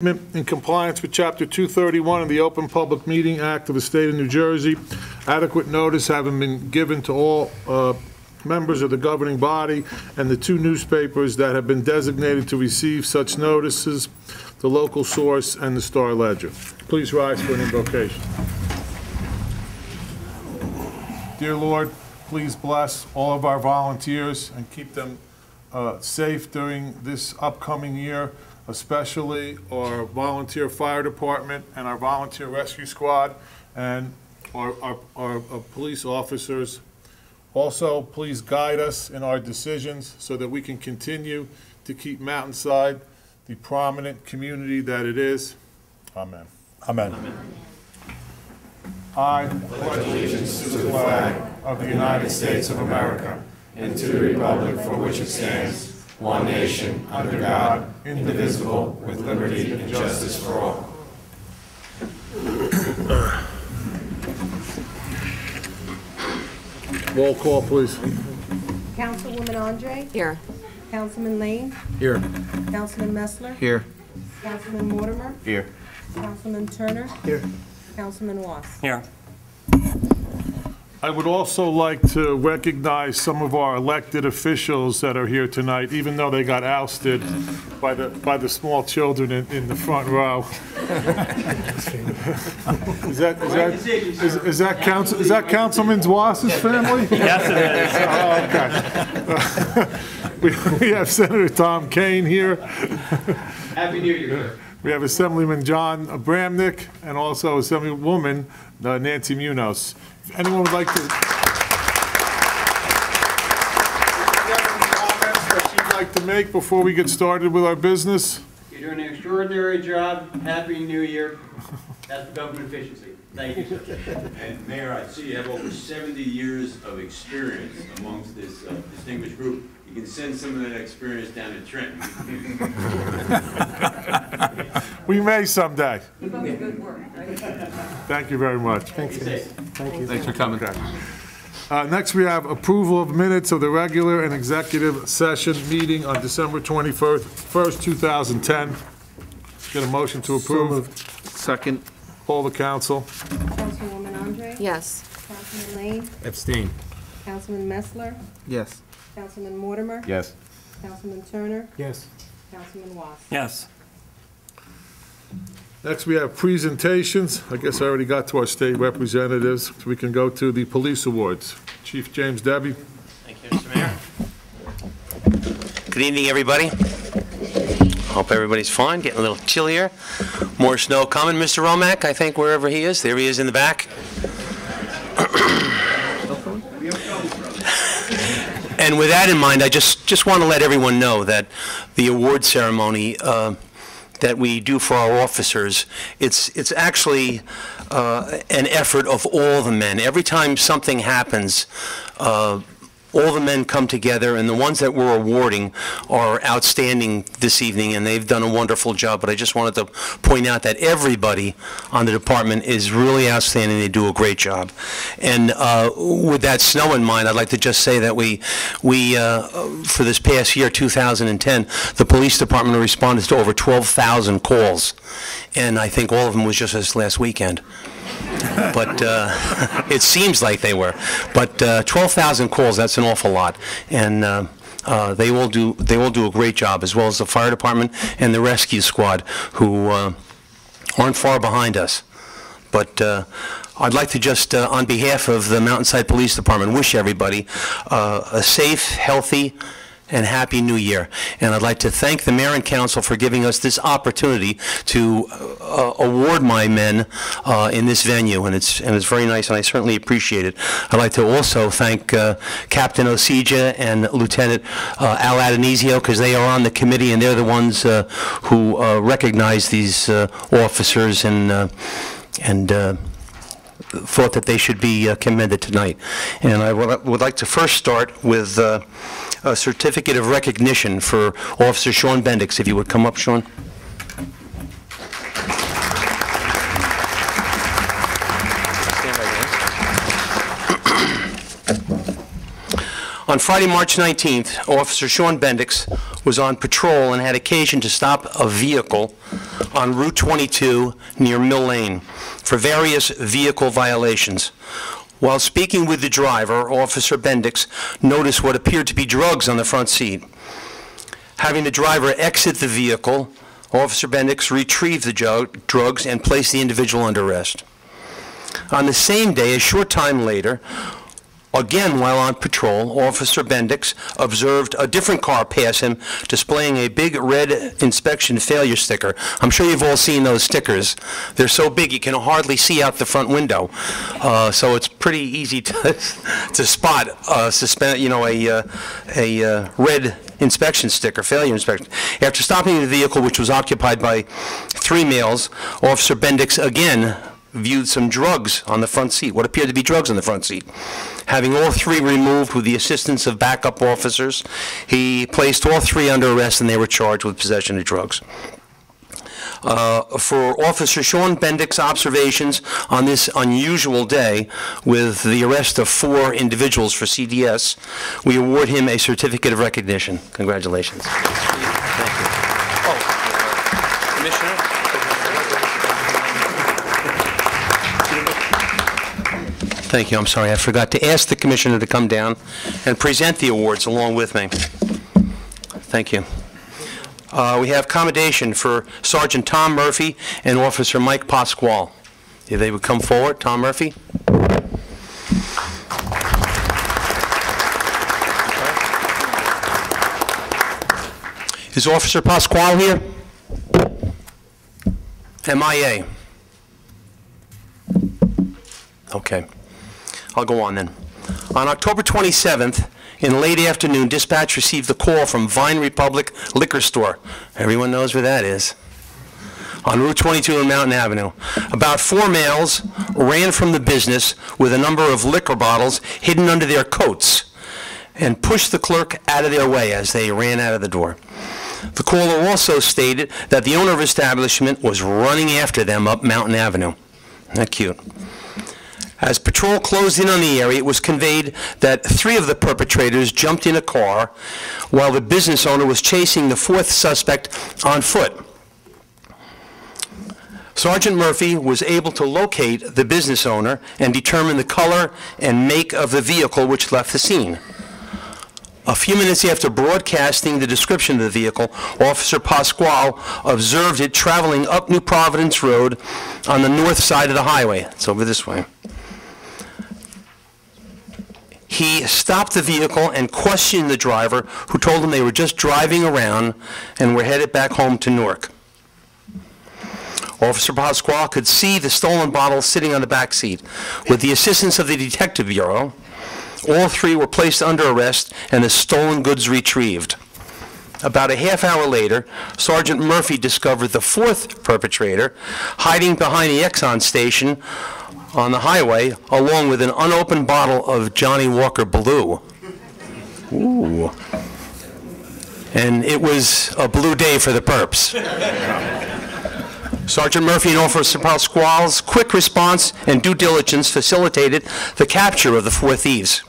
In compliance with Chapter 231 of the Open Public Meeting Act of the State of New Jersey, adequate notice having been given to all members of the governing body and the two newspapers that have been designated to receive such notices, the Local Source and the Star Ledger. Please rise for an invocation. Dear Lord, please bless all of our volunteers and keep them safe during this upcoming year, especially our volunteer fire department and our volunteer rescue squad and our police officers. Also, please guide us in our decisions so that we can continue to keep Mountainside the prominent community that it is. Amen. Amen. Amen. I pledge allegiance to the flag of the United States of America and to the republic for which it stands, one nation, under God, indivisible, with liberty and justice for all. Roll call, please. Councilwoman Andre? Here. Councilman Lane? Here. Councilman Messler? Here. Councilman Mortimer? Here. Councilman Turner? Here. Councilman Wass? Here. I would also like to recognize some of our elected officials that are here tonight, even though they got ousted by the small children in the front row. Is that Councilman Wass's family? Yes, it is. Okay. We have Senator Tom Kane here. Happy New Year. We have Assemblyman John Bramnick and also Assemblywoman Nancy Munoz. If anyone would like to make before we get started with our business? You're doing an extraordinary job. Happy New Year. That's government efficiency. Thank you, sir. And Mayor, I see you have over 70 years of experience amongst this distinguished group. You can send some of that experience down to Trenton. We may someday. Keep up the good work. Thank you very much. Thanks, guys. Thank you. Thanks for coming. Okay. Next, we have approval of minutes of the regular and executive session meeting on December 21st, 2010. Get a motion to approve. Second. Poll the council. Councilwoman Andre? Yes. Councilman Lane? Abstain. Councilman Messler? Yes. Councilman Mortimer? Yes. Councilman Turner? Yes. Councilman Wass? Yes. Next, we have presentations. I guess I already got to our state representatives. So we can go to the police awards. Chief James Debbie. Thank you, Mr. Mayor. Good evening, everybody. Hope everybody's fine. Getting a little chillier. More snow coming. Mr. Romack, I think, wherever he is. There he is in the back. And with that in mind, I just want to let everyone know that the award ceremony that we do for our officers, it's actually an effort of all the men. Every time something happens, all the men come together, and the ones that we're awarding are outstanding this evening, and they've done a wonderful job. But I just wanted to point out that everybody on the department is really outstanding. They do a great job. And with that snow in mind, I'd like to just say that we for this past year, 2010, the police department responded to over 12,000 calls, and I think all of them was just this last weekend. But it seems like they were. But 12,000 calls, that's an awful lot. And they will do a great job, as well as the fire department and the rescue squad, who aren't far behind us. But I'd like to just, on behalf of the Mountainside Police Department, wish everybody a safe, healthy, and Happy New Year. And I'd like to thank the Mayor and Council for giving us this opportunity to award my men in this venue, and it's very nice, and I certainly appreciate it. I'd like to also thank Captain Osija and Lieutenant Al Adonisio, because they are on the committee, and they're the ones who recognize these officers and thought that they should be commended tonight. And I would like to first start with a certificate of recognition for Officer Sean Bendix. If you would come up, Sean. On Friday, March 19th, Officer Sean Bendix was on patrol and had occasion to stop a vehicle on Route 22 near Mill Lane for various vehicle violations. While speaking with the driver, Officer Bendix noticed what appeared to be drugs on the front seat. Having the driver exit the vehicle, Officer Bendix retrieved the drugs and placed the individual under arrest. On the same day, a short time later, again while on patrol, Officer Bendix observed a different car pass him, displaying a big red inspection failure sticker. I'm sure you've all seen those stickers. They're so big you can hardly see out the front window. So it's pretty easy to spot a red inspection sticker, failure inspection. After stopping the vehicle, which was occupied by 3 males, Officer Bendix again viewed some drugs on the front seat, what appeared to be drugs on the front seat. Having all 3 removed with the assistance of backup officers, he placed all 3 under arrest and they were charged with possession of drugs. For Officer Sean Bendix's observations on this unusual day with the arrest of 4 individuals for CDS, we award him a certificate of recognition. Congratulations. Thank you. Oh, Commissioner? Thank you. I'm sorry. I forgot to ask the Commissioner to come down and present the awards along with me. Thank you. We have Accommodation for Sergeant Tom Murphy and Officer Mike Pasquale. If they would come forward. Tom Murphy. Is Officer Pasquale here? MIA. Okay. I'll go on then. On October 27th, in the late afternoon, dispatch received a call from Vine Republic Liquor Store. Everyone knows where that is. On Route 22 and Mountain Avenue. About 4 males ran from the business with a number of liquor bottles hidden under their coats and pushed the clerk out of their way as they ran out of the door. The caller also stated that the owner of the establishment was running after them up Mountain Avenue. Isn't that cute? As patrol closed in on the area, it was conveyed that 3 of the perpetrators jumped in a car while the business owner was chasing the 4th suspect on foot. Sergeant Murphy was able to locate the business owner and determine the color and make of the vehicle which left the scene. A few minutes after broadcasting the description of the vehicle, Officer Pasquale observed it traveling up New Providence Road on the north side of the highway. It's over this way. He stopped the vehicle and questioned the driver, who told him they were just driving around and were headed back home to Newark. Officer Pasquale could see the stolen bottles sitting on the back seat. With the assistance of the Detective Bureau, all 3 were placed under arrest and the stolen goods retrieved. About a half hour later, Sergeant Murphy discovered the 4th perpetrator hiding behind the Exxon station on the highway, along with an unopened bottle of Johnny Walker Blue. Ooh. And it was a blue day for the perps. Sergeant Murphy and Officer Pasquale's quick response and due diligence facilitated the capture of the 4 thieves.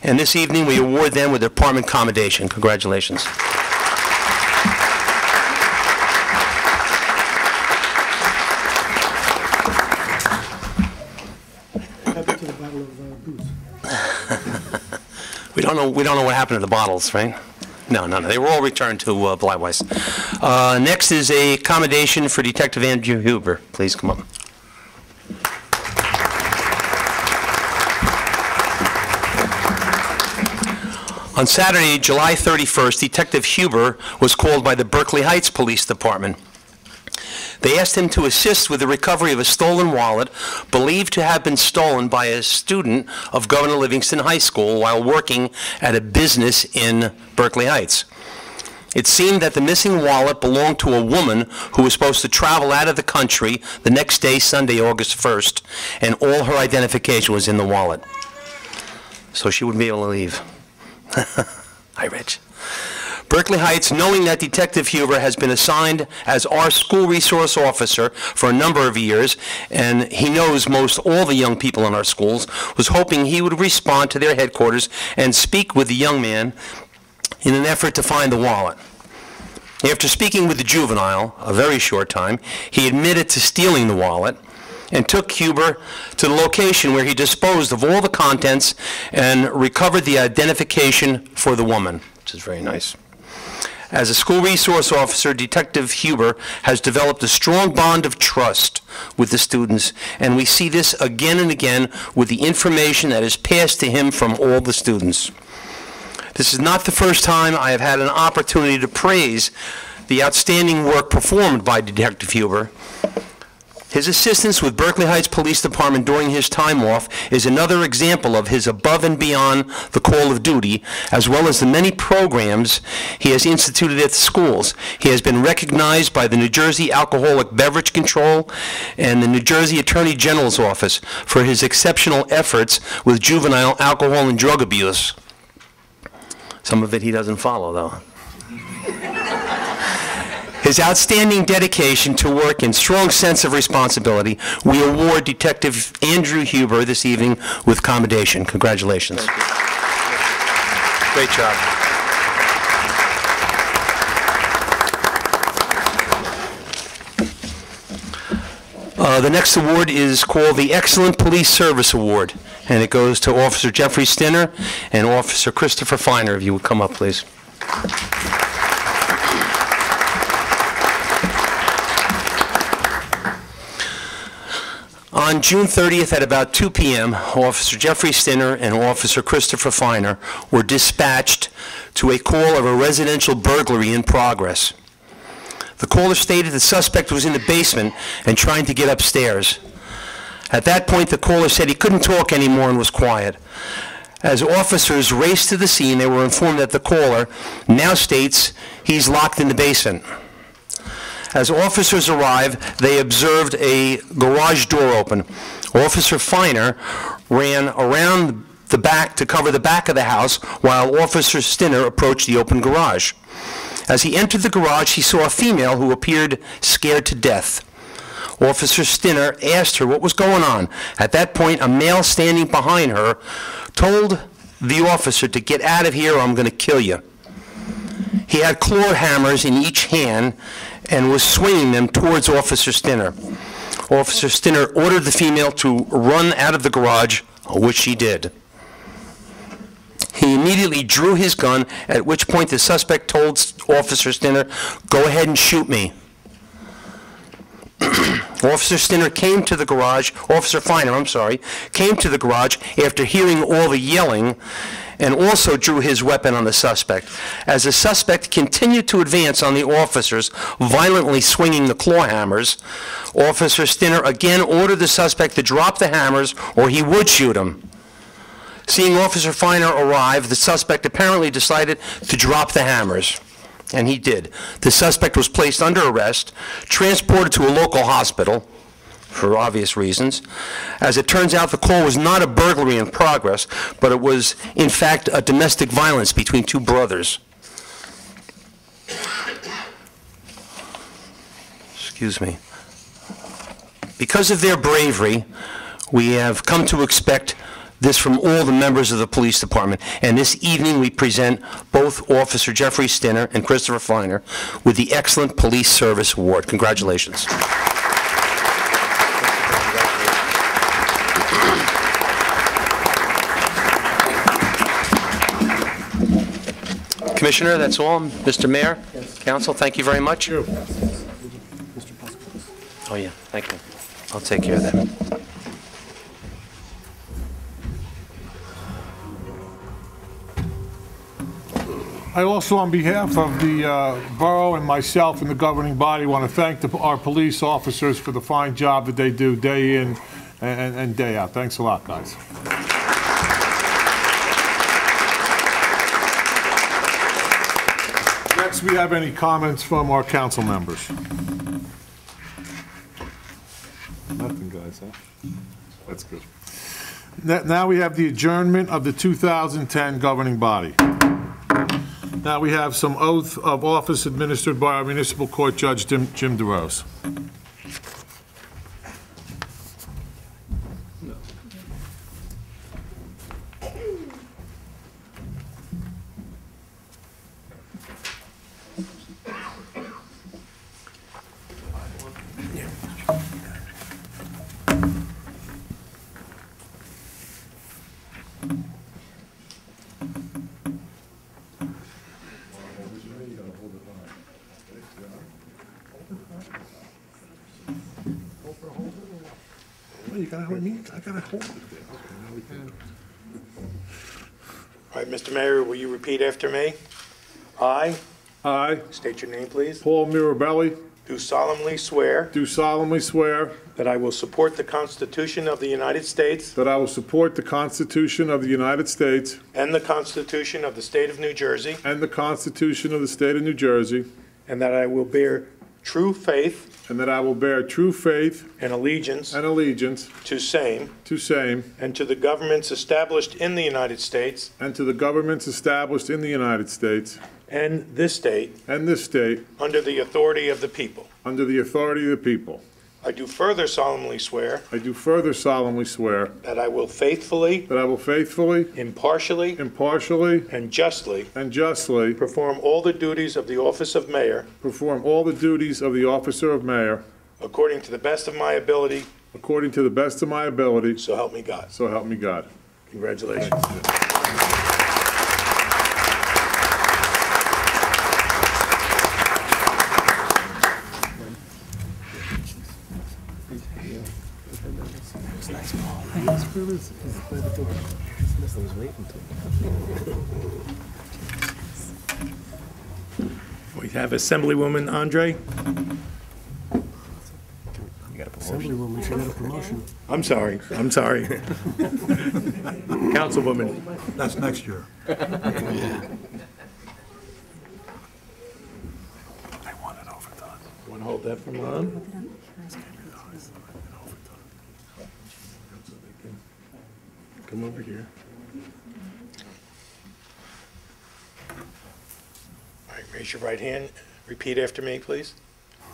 And this evening, we award them with Department Accommodation. Congratulations. We don't know what happened to the bottles, right? No. They were all returned to Blightwise. Next is a accommodation for Detective Angie Hoover. Please come up. On Saturday, July 31st, Detective Hoover was called by the Berkeley Heights Police Department. They asked him to assist with the recovery of a stolen wallet believed to have been stolen by a student of Governor Livingston High School while working at a business in Berkeley Heights. It seemed that the missing wallet belonged to a woman who was supposed to travel out of the country the next day, Sunday, August 1st, and all her identification was in the wallet. So she wouldn't be able to leave. Hi, Rich. Berkeley Heights, knowing that Detective Hoover has been assigned as our school resource officer for a number of years, and he knows most all the young people in our schools, was hoping he would respond to their headquarters and speak with the young man in an effort to find the wallet. After speaking with the juvenile, a very short time, he admitted to stealing the wallet and took Hoover to the location where he disposed of all the contents and recovered the identification for the woman, which is very nice. As a school resource officer, Detective Hoover has developed a strong bond of trust with the students, and we see this again and again with the information that is passed to him from all the students. This is not the first time I have had an opportunity to praise the outstanding work performed by Detective Hoover. His assistance with Berkeley Heights Police Department during his time off is another example of his above and beyond the call of duty, as well as the many programs he has instituted at the schools. He has been recognized by the New Jersey Alcoholic Beverage Control and the New Jersey Attorney General's Office for his exceptional efforts with juvenile alcohol and drug abuse. Some of it he doesn't follow, though. His outstanding dedication to work and strong sense of responsibility, we award Detective Andrew Hoover this evening with Accommodation. Congratulations. Great job. The next award is called the Excellent Police Service Award, and it goes to Officer Jeffrey Stinner and Officer Christopher Feiner. If you would come up, please. On June 30th at about 2 p.m., Officer Jeffrey Stinner and Officer Christopher Feiner were dispatched to a call of a residential burglary in progress. The caller stated the suspect was in the basement and trying to get upstairs. At that point, the caller said he couldn't talk anymore and was quiet. As officers raced to the scene, they were informed that the caller now states he's locked in the basement. As officers arrived, they observed a garage door open. Officer Feiner ran around the back to cover the back of the house while Officer Stinner approached the open garage. As he entered the garage, he saw a female who appeared scared to death. Officer Stinner asked her what was going on. At that point, a male standing behind her told the officer to get out of here or I'm going to kill you. He had claw hammers in each hand and was swinging them towards Officer Stinner. Officer Stinner ordered the female to run out of the garage, which she did. He immediately drew his gun, at which point the suspect told Officer Stinner, "Go ahead and shoot me." Officer Stinner came to the garage, Officer Feiner, I'm sorry, came to the garage after hearing all the yelling and also drew his weapon on the suspect. As the suspect continued to advance on the officers, violently swinging the claw hammers, Officer Stinner again ordered the suspect to drop the hammers or he would shoot him. Seeing Officer Feiner arrive, the suspect apparently decided to drop the hammers, and he did. The suspect was placed under arrest, transported to a local hospital, for obvious reasons. As it turns out, the call was not a burglary in progress, but it was, in fact, a domestic violence between two brothers. Excuse me. Because of their bravery, we have come to expect this from all the members of the police department. And this evening, we present both Officer Jeffrey Stinner and Christopher Feiner with the Excellent Police Service Award. Congratulations. Commissioner, that's all. Mr. Mayor, Council, thank you very much. Oh, yeah, thank you. I'll take care of that. I also, on behalf of the borough and myself and the governing body, want to thank our police officers for the fine job that they do day in and day out. Thanks a lot, guys. Next, we have any comments from our council members? Nothing, guys, huh? That's good. Now we have the adjournment of the 2010 governing body. Now we have some oath of office administered by our municipal court judge, Jim DeRose. You gotta hold me, I gotta hold it there. All right, Mr. Mayor, will you repeat after me? I, I, state your name, please, Paul Mirabelli, do solemnly swear do solemnly swear that I will support the Constitution of the United States that I will support the Constitution of the United States and the Constitution of the State of New Jersey, and the Constitution of the State of New Jersey, and that I will bear true faith and that I will bear true faith and allegiance and allegiance to same to same and to the governments established in the United States and to the governments established in the United States and this state and this state under the authority of the people. under the authority of the people. I do further solemnly swear I do further solemnly swear that I will faithfully, that I will faithfully, impartially, impartially, and justly and justly perform all the duties of the office of mayor perform all the duties of the officer of mayor according to the best of my ability, according to the best of my ability, so help me God. so help me God. Congratulations. We have Assemblywoman Andre. Assemblywoman, she got a promotion. I'm sorry. Councilwoman. That's next year. I want it overdone. Want to hold that for Mom? Come over here. All right, raise your right hand. Repeat after me, please.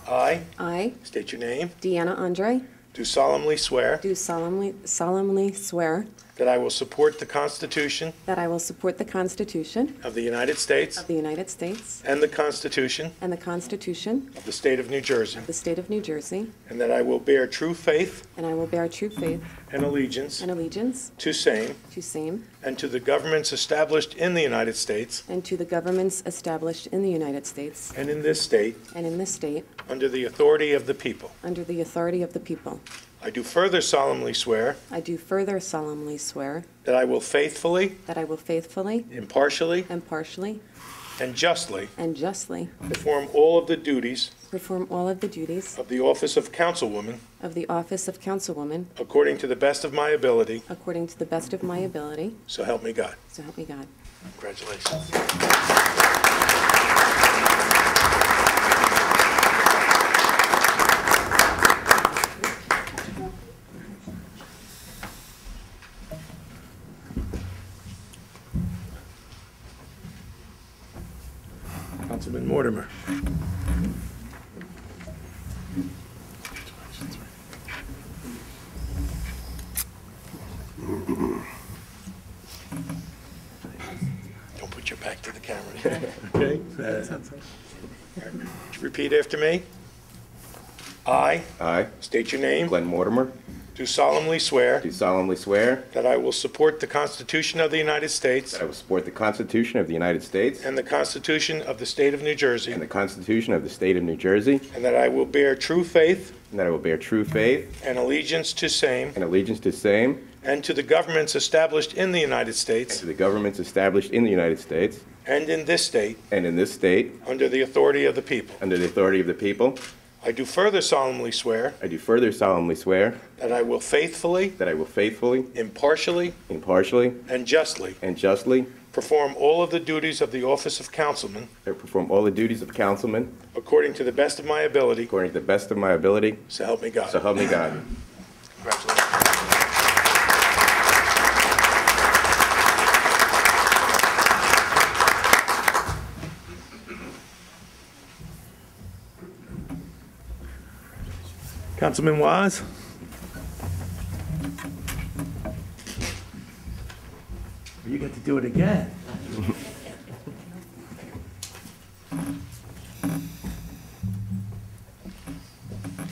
I, state your name, Deanna Andre, do solemnly swear do solemnly swear that I will support the Constitution that I will support the Constitution of the United States of the United States and the Constitution and the Constitution of the State of New Jersey, of the State of New Jersey, and that I will bear true faith and I will bear true faith and allegiance and allegiance to same to same and to the governments established in the United States and to the governments established in the United States and in this state and in this state under the authority of the people. under the authority of the people. I do further solemnly swear I do further solemnly swear that I will faithfully, that I will faithfully, impartially, impartially, and justly and justly perform all of the duties perform all of the duties of the office of councilwoman of the office of councilwoman according to the best of my ability, according to the best of my ability, so help me God. so help me God. Congratulations. Councilman Mortimer. Don't put your back to the camera. Okay? Repeat after me. I I, state your name. Glenn Mortimer, Do solemnly swear do solemnly swear that I will support the Constitution of the United States that I will support the Constitution of the United States and the Constitution of the State of New Jersey, and the Constitution of the State of New Jersey, and that I will bear true faith and that I will bear true faith and allegiance to same and allegiance to same and to the governments established in the United and States to the governments established in the United States and in this state and in this state under the authority of the people. under the authority of the people. I do further solemnly swear I do further solemnly swear that I will faithfully, that I will faithfully, impartially, impartially, and justly and justly perform all of the duties of the office of councilman perform all the duties of councilman according to the best of my ability, according to the best of my ability, so help me God. so help me God. Congratulations. Councilman Waz? You get to do it again.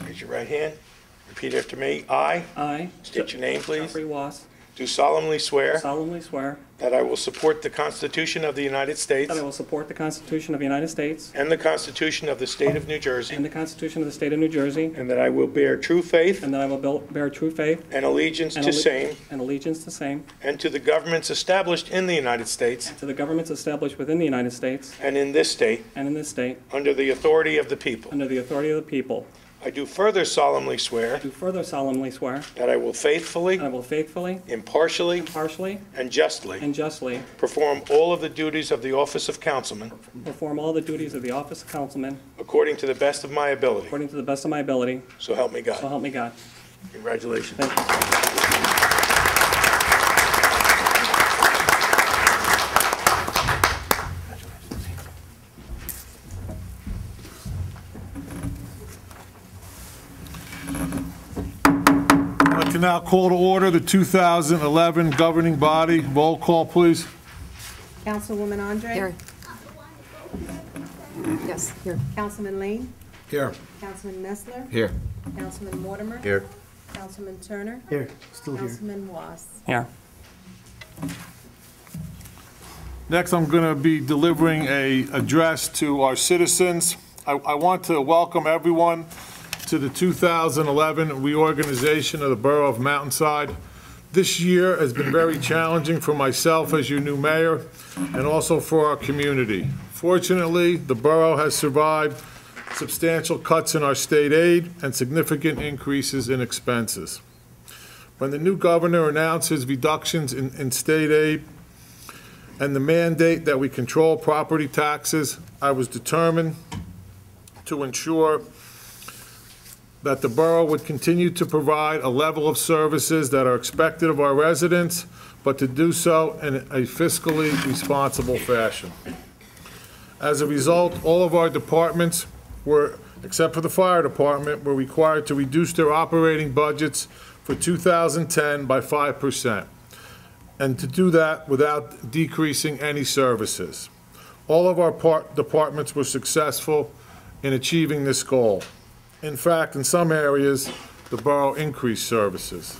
Raise your right right hand. Repeat after me. I I, state your name, please. Jeffrey Was, Do solemnly swear solemnly swear that I will support the Constitution of the United States that I will support the Constitution of the United States and the Constitution of the State of New Jersey, and the Constitution of the State of New Jersey, and that I will bear true faith and that I will bear true faith and allegiance and to same and allegiance to same, and to the governments established in the United States to the governments established within the United States and in this state and in this state, under the authority of the people. under the authority of the people. I do further solemnly swear Do further solemnly swear that I will faithfully, that I will faithfully, impartially, impartially, and justly and justly perform all of the duties of the office of councilman perform all the duties of the office of councilman according to the best of my ability. according to the best of my ability, So help me so God. help me God. Congratulations. Thank you. I'd like to now call to order the 2011 governing body. Roll call, please. Councilwoman Andre? Here. Yes, here. Councilman Lane? Here. Councilman Messler? Here. Councilman Mortimer? Here. Councilman Turner? Here, still here. Councilman Was? Here. Next, I'm going to be delivering a address to our citizens. I want to welcome everyone to the 2011 reorganization of the Borough of Mountainside. This year has been very challenging for myself as your new mayor and also for our community. Fortunately, the borough has survived substantial cuts in our state aid and significant increases in expenses. When the new governor announced his reductions in state aid and the mandate that we control property taxes, I was determined to ensure that the borough would continue to provide a level of services that are expected of our residents, but to do so in a fiscally responsible fashion. As a result, all of our departments were, except for the fire department, were required to reduce their operating budgets for 2010 by 5%, and to do that without decreasing any services. All of our departments were successful in achieving this goal. In fact, in some areas, the borough increased services.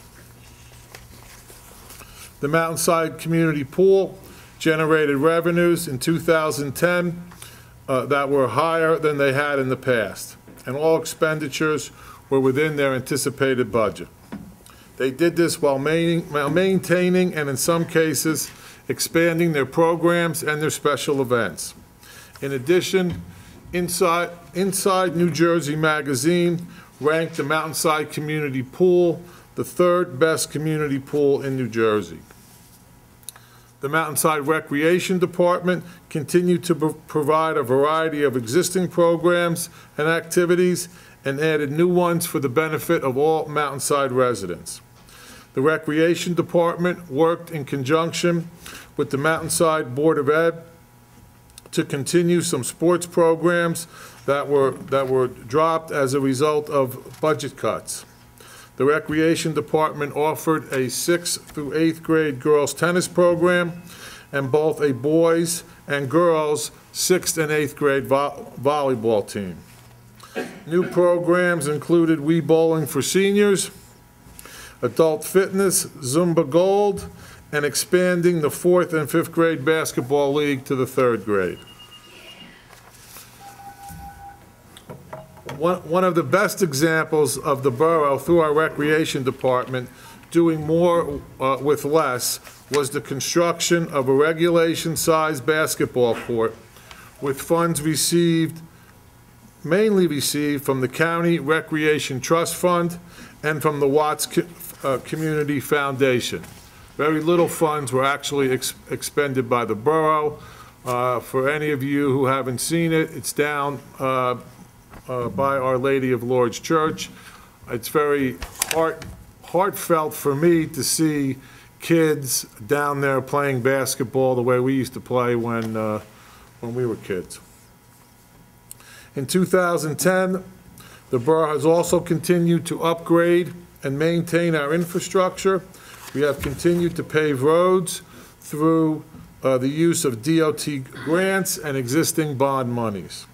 The Mountainside Community Pool generated revenues in 2010 that were higher than they had in the past, and all expenditures were within their anticipated budget. They did this while maintaining and in some cases expanding their programs and their special events. In addition, Inside New Jersey magazine ranked the Mountainside Community Pool the third best community pool in New Jersey. The Mountainside Recreation Department continued to provide a variety of existing programs and activities and added new ones for the benefit of all Mountainside residents. The Recreation Department worked in conjunction with the Mountainside Board of Ed to continue some sports programs that were dropped as a result of budget cuts. The Recreation Department offered a 6th through 8th grade girls tennis program and both a boys and girls 6th and 8th grade volleyball team. New programs included Wii Bowling for seniors, adult fitness, Zumba Gold, and expanding the 4th and 5th grade basketball league to the 3rd grade. One of the best examples of the borough through our recreation department doing more with less was the construction of a regulation-sized basketball court with funds mainly received from the County Recreation Trust Fund and from the Watts Community Foundation. Very little funds were actually expended by the borough. For any of you who haven't seen it, it's down by Our Lady of Lourdes Church. It's very heartfelt for me to see kids down there playing basketball the way we used to play when we were kids. In 2010, the borough has also continued to upgrade and maintain our infrastructure. We have continued to pave roads through the use of DOT grants and existing bond monies.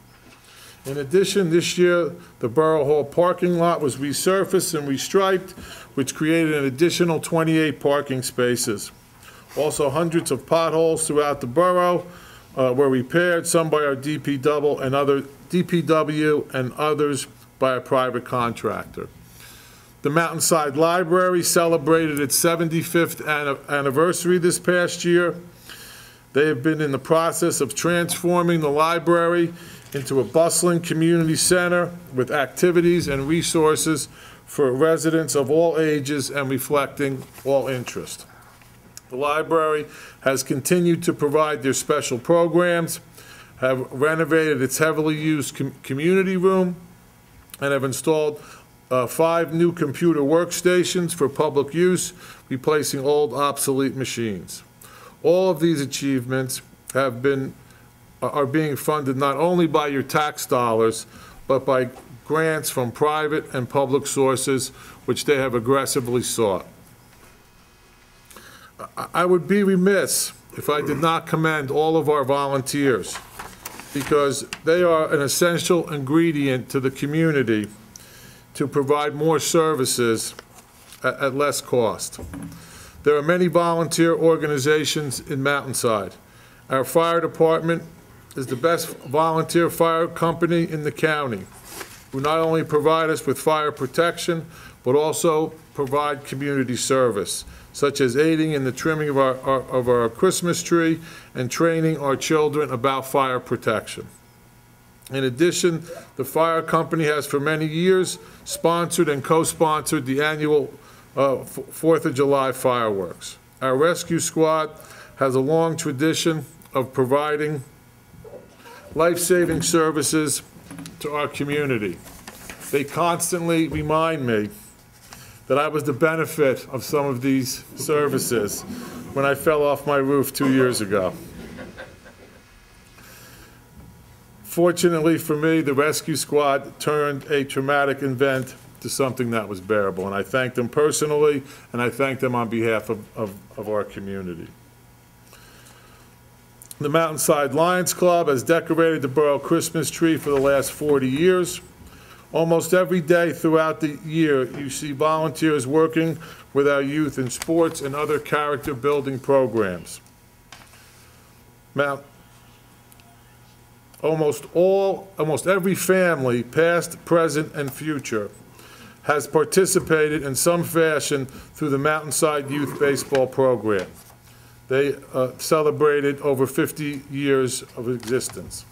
In addition, this year, the Borough Hall parking lot was resurfaced and restriped, which created an additional 28 parking spaces. Also, hundreds of potholes throughout the borough were repaired, some by our DPW and others by a private contractor. The Mountainside Library celebrated its 75th anniversary this past year. They have been in the process of transforming the library into a bustling community center with activities and resources for residents of all ages and reflecting all interest. The library has continued to provide their special programs, have renovated its heavily used community room, and have installed 5 new computer workstations for public use, replacing old obsolete machines. All of these achievements are being funded not only by your tax dollars, but by grants from private and public sources, which they have aggressively sought. I would be remiss if I did not commend all of our volunteers, because they are an essential ingredient to the community to provide more services at less cost. There are many volunteer organizations in Mountainside. Our fire department is the best volunteer fire company in the county, who not only provide us with fire protection, but also provide community service, such as aiding in the trimming of our Christmas tree and training our children about fire protection. In addition, the fire company has for many years sponsored and co-sponsored the annual 4th of July fireworks. Our rescue squad has a long tradition of providing life-saving services to our community. They constantly remind me that I was the benefit of some of these services when I fell off my roof 2 years ago. Fortunately for me, the rescue squad turned a traumatic event to something that was bearable, and I thank them personally, and I thank them on behalf of our community. The Mountainside Lions Club has decorated the borough Christmas tree for the last 40 years. Almost every day throughout the year, you see volunteers working with our youth in sports and other character-building programs. Almost every family, past, present, and future, has participated in some fashion through the Mountainside Youth Baseball Program. They celebrated over 50 years of existence.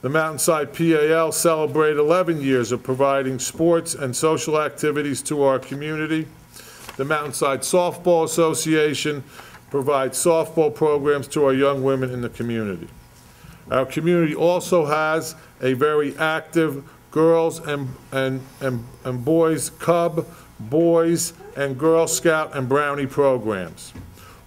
The Mountainside PAL celebrated 11 years of providing sports and social activities to our community. The Mountainside Softball Association provides softball programs to our young women in the community. Our community also has a very active girls and boys Cub, Boys, and Girl Scout and Brownie programs.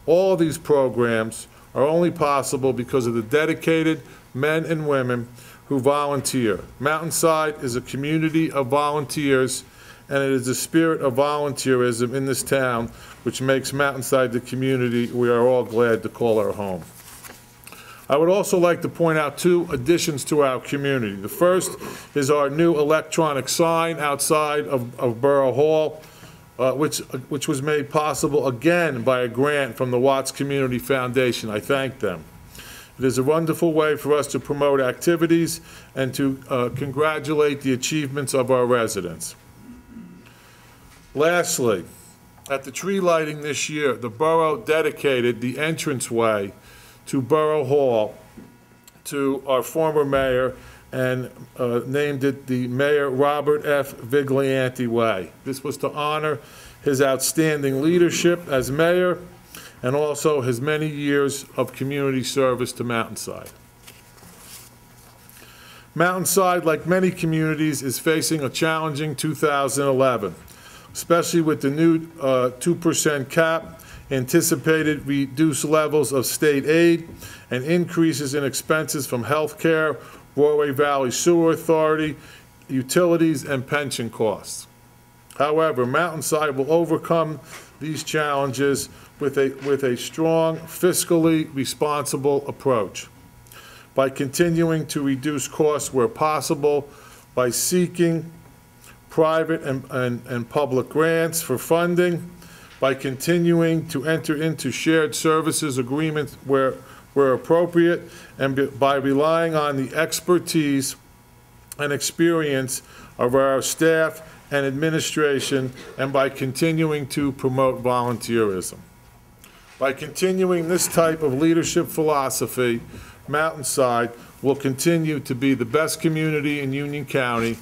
All of these programs are only possible because of the dedicated men and women who volunteer. Mountainside is a community of volunteers, and it is the spirit of volunteerism in this town which makes Mountainside the community we are all glad to call our home. I would also like to point out 2 additions to our community. The first is our new electronic sign outside of Borough Hall, which was made possible again by a grant from the Watts Community Foundation. I thank them. It is a wonderful way for us to promote activities and to congratulate the achievements of our residents. Lastly, at the tree lighting this year, the borough dedicated the entranceway to Borough Hall to our former mayor and named it the Mayor Robert F. Viglianti Way. This was to honor his outstanding leadership as mayor and also his many years of community service to Mountainside. Mountainside, like many communities, is facing a challenging 2011, especially with the new 2% cap, anticipated reduced levels of state aid, and increases in expenses from health care, Broadway Valley Sewer Authority, utilities, and pension costs. However, Mountainside will overcome these challenges with a strong, fiscally responsible approach. by continuing to reduce costs where possible, by seeking private and public grants for funding, by continuing to enter into shared services agreements where appropriate, and by relying on the expertise and experience of our staff and administration, and by continuing to promote volunteerism. By continuing this type of leadership philosophy, Mountainside will continue to be the best community in Union County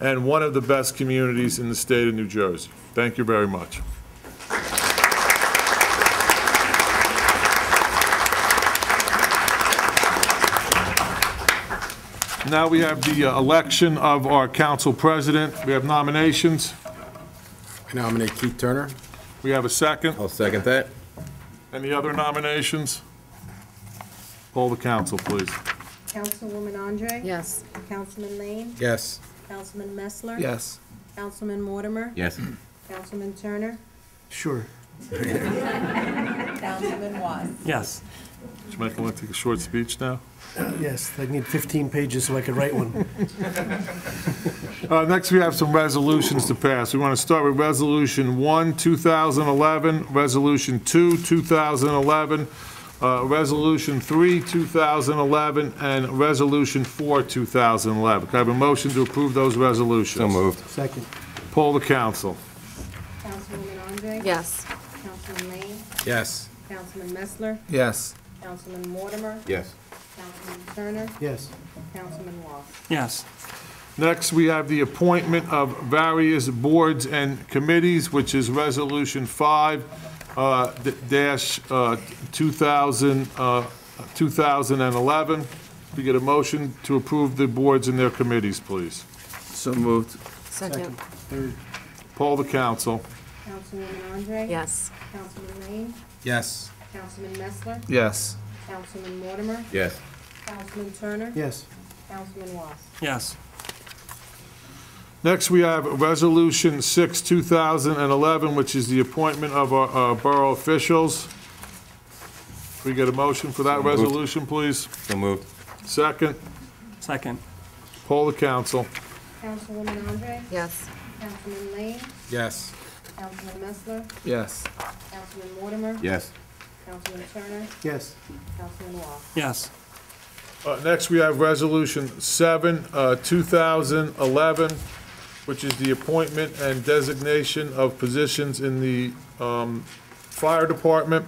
and one of the best communities in the state of New Jersey. Thank you very much. Now we have the election of our council president. We have nominations. I nominate Keith Turner. We have a second. I'll second that. Any other nominations? Poll the council, please. Councilwoman Andre? Yes. Councilman Lane? Yes. Councilman Messler? Yes. Councilman Mortimer? Yes. Councilman Turner? Sure. Councilman Watts? Yes. Would you make want to take a short speech now? Yes, I need 15 pages so I could write one. Next, we have some resolutions to pass. We want to start with Resolution 1, 2011, Resolution 2, 2011, Resolution 3, 2011, and Resolution 4, 2011. Can I have a motion to approve those resolutions? So moved. Second. Poll the council. Councilwoman Andre? Yes. Councilman Lane? Yes. Councilman Messler? Yes. Councilman Mortimer? Yes. Councilman Turner? Yes. Councilman Watts? Yes. Next, we have the appointment of various boards and committees, which is Resolution 5, 2011. We get a motion to approve the boards and their committees, please. So moved. Second. Third. Poll the council. Councilwoman Andre? Yes. Councilman Lane? Yes. Councilman Messler? Yes. Councilman Mortimer? Yes. Councilman Turner? Yes. Councilman Watts? Yes. Next, we have Resolution 6, 2011, which is the appointment of our borough officials. We get a motion for that So moved. resolution, please? So moved. Second. Second. Poll the council. Councilwoman Andre? Yes. Councilman Lane? Yes. Councilman Messler? Yes. Councilman Mortimer? Yes. Councilman Turner? Yes. Councilman Watts? Yes. Next, we have Resolution 7, 2011, which is the appointment and designation of positions in the fire department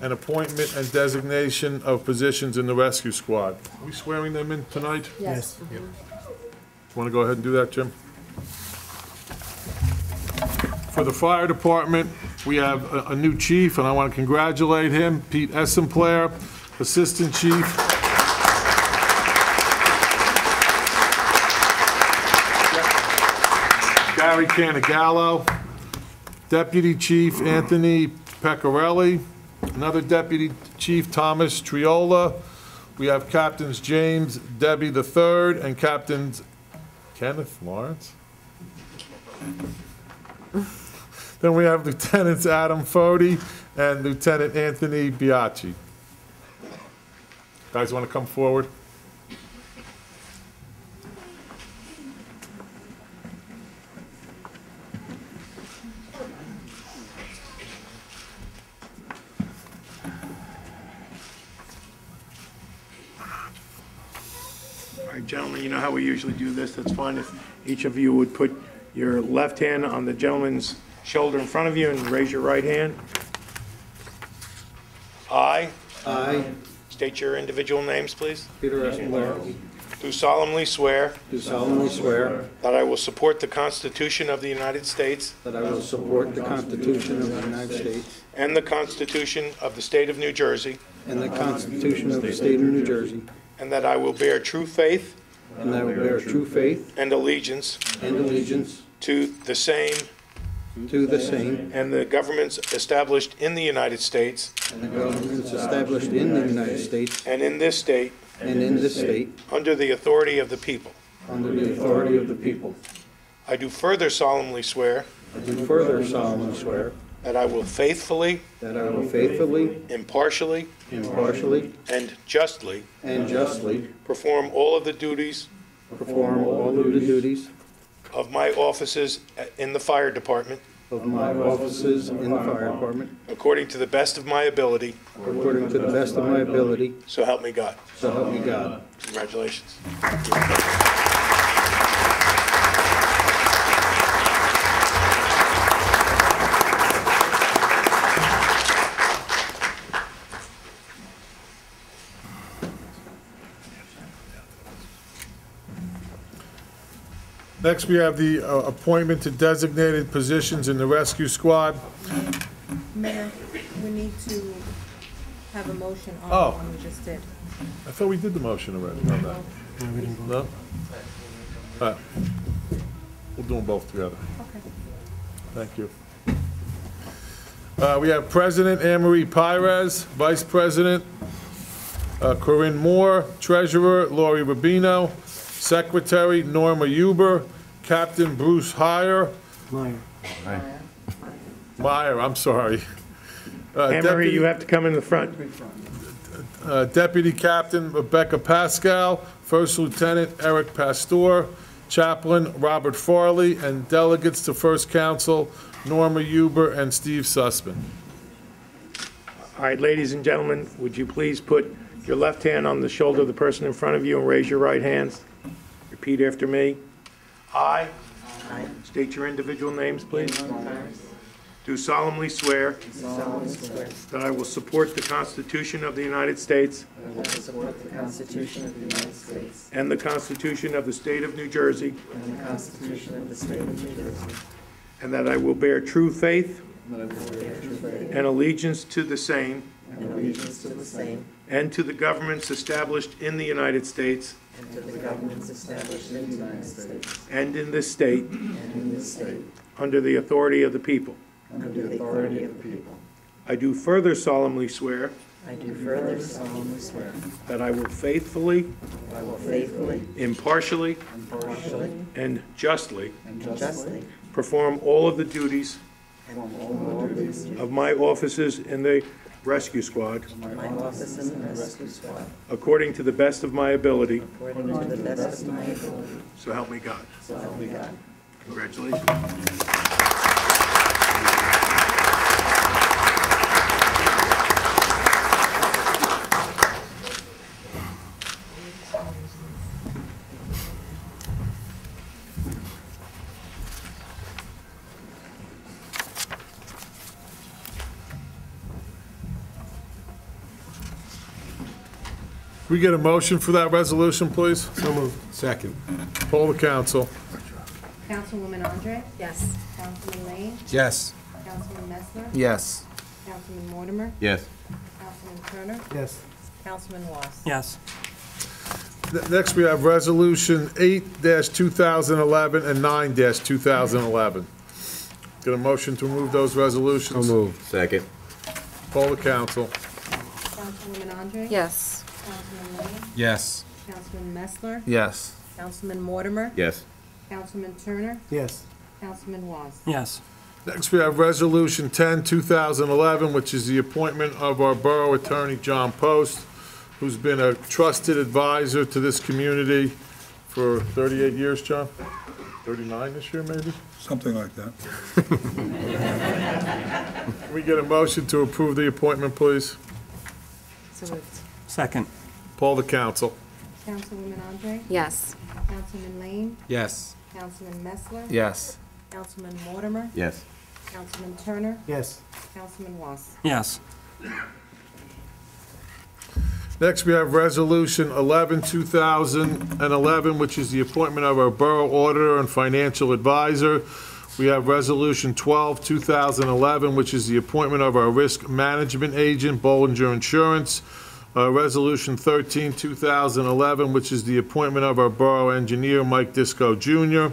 and appointment and designation of positions in the rescue squad. Are we swearing them in tonight? Yes. Want to go ahead and do that, Jim? For the fire department, we have a new chief, and I want to congratulate him, Pete Essemplair, Assistant Chief. Gary Canigallo, Deputy Chief Anthony Pecorelli, another Deputy Chief Thomas Triola. We have Captains James Debbie III and Captains Kenneth Lawrence. Then we have Lieutenants Adam Fody and Lieutenant Anthony Biaggi. Guys want to come forward? All right, gentlemen, you know how we usually do this. That's fine if each of you would put your left hand on the gentleman's shoulder in front of you and raise your right hand. I state your individual names, please. Peter Escobar, Do solemnly swear do solemnly swear that I will support the Constitution of the United States that I will support the Constitution of the United States and the Constitution of the State of New Jersey, and the Constitution of the State of New Jersey, and that I will bear true faith and that I will bear true faith and allegiance and allegiance to the same to the same and the governments established in the United States and the governments established in the United States and in this state and in this state under the authority of the people. under the authority of the people. I do further solemnly swear I do further solemnly swear that I will faithfully, impartially, and justly perform all of the duties of my offices in the fire department according to the best of my ability. So help me God. Congratulations. Next, we have the appointment to designated positions in the rescue squad. Mayor, we need to have a motion on Oh. the one we just did. I thought we did the motion already on that. No? All right. We'll do them both together. Okay. Thank you. We have President Anne Marie Pires, Vice President Corinne Moore, Treasurer Lori Rubino, Secretary Norma Huber, Captain Bruce Meyer, I'm sorry. Anne Marie, you have to come in the front. Deputy Captain Rebecca Pascal, First Lieutenant Eric Pastor, Chaplain Robert Farley, and delegates to First Council Norma Huber and Steve Sussman. All right, ladies and gentlemen, would you please put your left hand on the shoulder of the person in front of you and raise your right hands? Repeat after me. I state your individual names, please. Do solemnly swear that I will support the Constitution of the United States and the Constitution of the State of New Jersey, and that I will bear true faith and allegiance to the same and to the governments established in the United States and in this state under the authority of the people. I do further solemnly swear that I will faithfully, impartially, and justly perform all of the duties of my offices in the rescue squad according to the best of my ability. So help me God. Congratulations. Can we get a motion for that resolution, please? So moved. Second. Poll the council. Councilwoman Andre? Yes. Councilman Lane? Yes. Councilman Messler? Yes. Councilman Mortimer? Yes. Councilman Turner? Yes. Councilman Ross? Yes. Next, we have Resolution 8-2011 and 9-2011. Get a motion to remove those resolutions? So moved. Second. Poll the council. Councilwoman Andre? Yes. Councilman Lane? Yes. Councilman Messler? Yes. Councilman Mortimer? Yes. Councilman Turner? Yes. Councilman Ross? Yes. Next, we have Resolution 10-2011, which is the appointment of our Borough Attorney, John Post, who's been a trusted advisor to this community for 38 years, John? 39 this year, maybe? Something like that. Can we get a motion to approve the appointment, please? So moved. Second. Poll the council. Councilwoman Andre? Yes. Councilman Lane? Yes. Councilman Messler? Yes. Councilman Mortimer? Yes. Councilman Turner? Yes. Councilman Ross? Yes. Next, we have Resolution 11-2011, which is the appointment of our Borough Auditor and Financial Advisor. We have Resolution 12-2011, which is the appointment of our Risk Management Agent, Bollinger Insurance. Resolution 13-2011, which is the appointment of our Borough Engineer, Mike Disco Jr.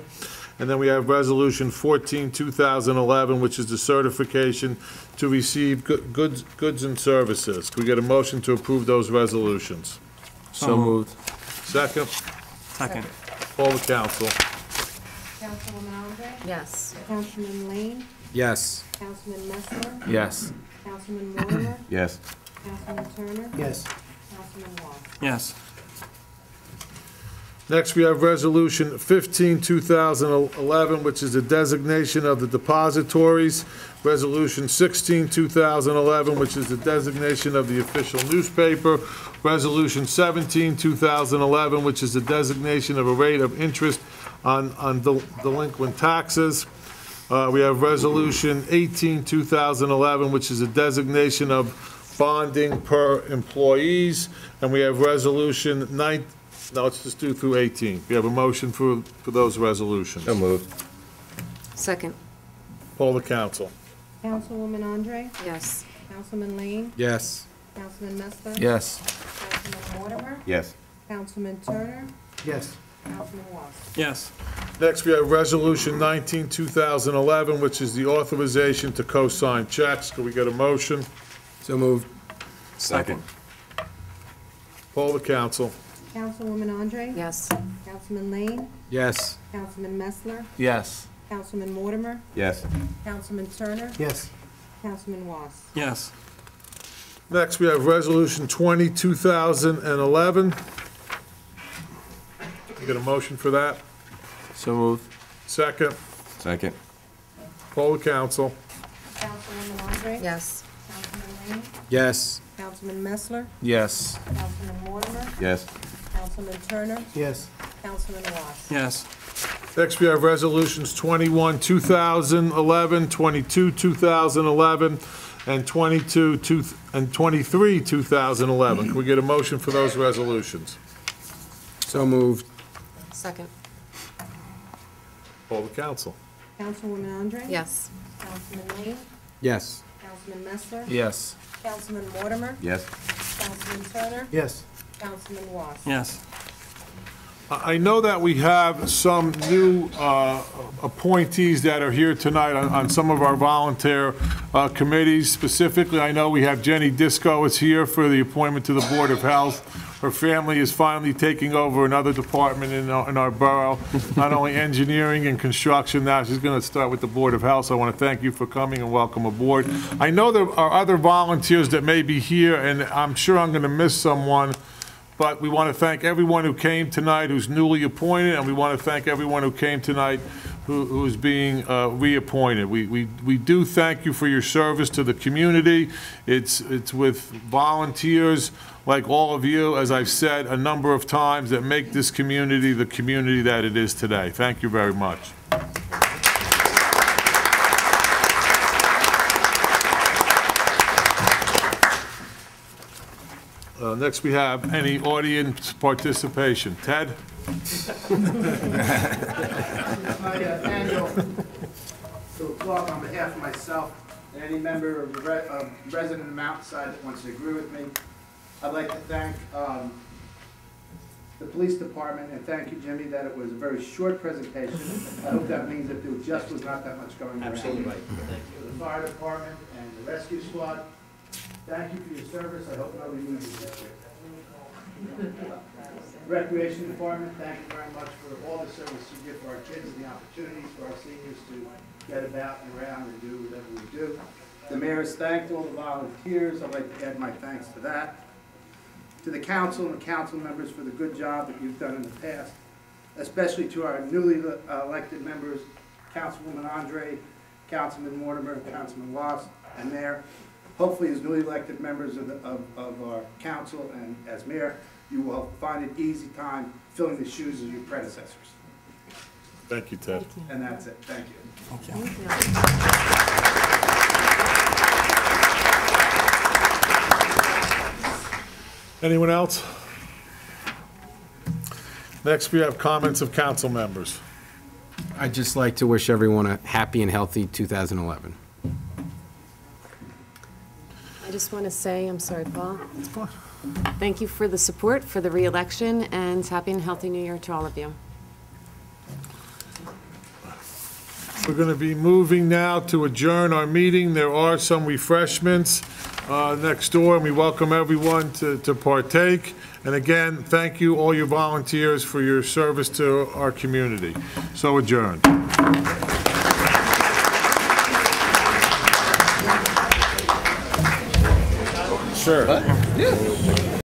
And then we have Resolution 14-2011, which is the certification to receive goods and services. Can we get a motion to approve those resolutions? So moved. Second, Second. poll the council. Councilwoman Andre? Yes. Councilman Lane, Yes. Councilman Messler, Yes. Councilman Mortimer, Yes. Councilman Turner, Yes. Councilman Ross. Yes. Next, we have Resolution 15, 2011, which is the designation of the depositories. Resolution 16, 2011, which is the designation of the official newspaper. Resolution 17, 2011, which is the designation of a rate of interest on delinquent taxes. We have Resolution 18, 2011, which is a designation of bonding per employees. And we have Resolution 19. No, let's just do through 18. We have a motion for those resolutions. So moved. Second. Poll the council. Councilwoman Andre, Yes. Councilman Lane, Yes. Councilman Messler. Yes. Councilman Mortimer, Yes. Councilman Turner, Yes. Councilman Ross. Yes. Next, we have Resolution 19, 2011, which is the authorization to co-sign checks. Can we get a motion? So moved. Second. Poll the council. Councilwoman Andre, Yes. Councilman Lane, Yes. Councilman Messler, Yes. Councilman Mortimer, Yes. Councilman Turner, Yes. Councilman Ross. Yes. Next, we have Resolution 20, 2011. You get a motion for that? So moved. Second. Second. Poll the council. Councilwoman Andre, Yes. Councilman Lane, Yes. Councilman Messler, Yes. Councilman Mortimer, Yes. Councilman Turner, Yes. Councilman Ross. Yes. Next, we have Resolutions 21, 2011, 22, 2011, and 23, 2011. Can we get a motion for those resolutions? So moved. Second. Poll the council. Councilwoman Andre, Yes. Councilman Lane, Yes. Councilman Messler, Yes. Councilman Mortimer, Yes. Councilman Turner, Yes. Councilman Ross. Yes. I know that we have some new appointees that are here tonight on some of our volunteer committees. Specifically, I know we have Jenny Disco is here for the appointment to the Board of Health. Her family is finally taking over another department in our borough, not only engineering and construction. Now she's going to start with the Board of Health. So I want to thank you for coming and welcome aboard. I know there are other volunteers that may be here, and I'm sure I'm going to miss someone. But we want to thank everyone who came tonight who's newly appointed, and we want to thank everyone who came tonight who's being reappointed. We do thank you for your service to the community. It's with volunteers like all of you, as I've said a number of times, that make this community the community that it is today. Thank you very much. Next, we have any audience participation. Ted? My annual talk on behalf of myself and any member of the resident of Mountainside that wants to agree with me. I'd like to thank the police department, and thank you, Jimmy, that it was a very short presentation. I hope that means that there just was not that much going around. Absolutely right. The fire department and the rescue squad, thank you for your service. I hope nobody loses this year. Recreation department, thank you very much for all the service you give for our kids and the opportunities for our seniors to get about and around and do whatever we do. The mayor has thanked all the volunteers. I'd like to add my thanks to that. To the council and the council members for the good job that you've done in the past, especially to our newly elected members, Councilwoman Andre, Councilman Mortimer, Councilman Ross, and Mayor. Hopefully, as newly elected members of our council and as mayor, you will find an easy time filling the shoes of your predecessors. Thank you, Ted. And that's it. Thank you. Anyone else? Next, we have comments of council members. I'd just like to wish everyone a happy and healthy 2011. I just want to say, I'm sorry, Paul. It's fine. Thank you for the support for the re-election, and happy and healthy new year to all of you. We're going to be moving now to adjourn our meeting. There are some refreshments next door, and we welcome everyone to partake. And again, thank you, all your volunteers, for your service to our community. So adjourned. sir.